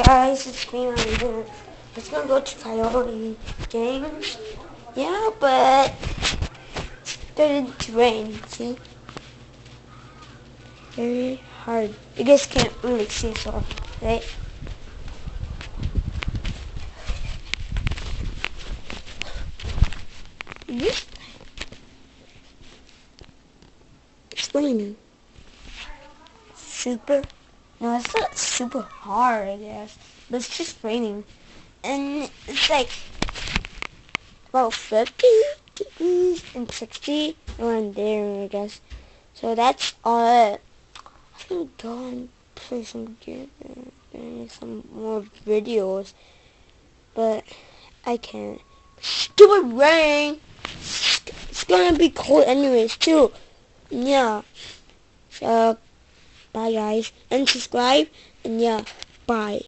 guys, it's me, Ryan. Let's go to Coyote Games. Yeah, but it started to rain, see? Very hard. You guys can't really see so, right? This it's raining. Super? No, it's not super hard, I guess. But it's just raining. And it's like about 50 degrees and 60 around there, I guess. So that's all. I can go and play some games and make some more videos, but I can't. Stupid rain! It's gonna be cold anyways, too. Yeah. So, bye guys. And subscribe, and yeah, bye.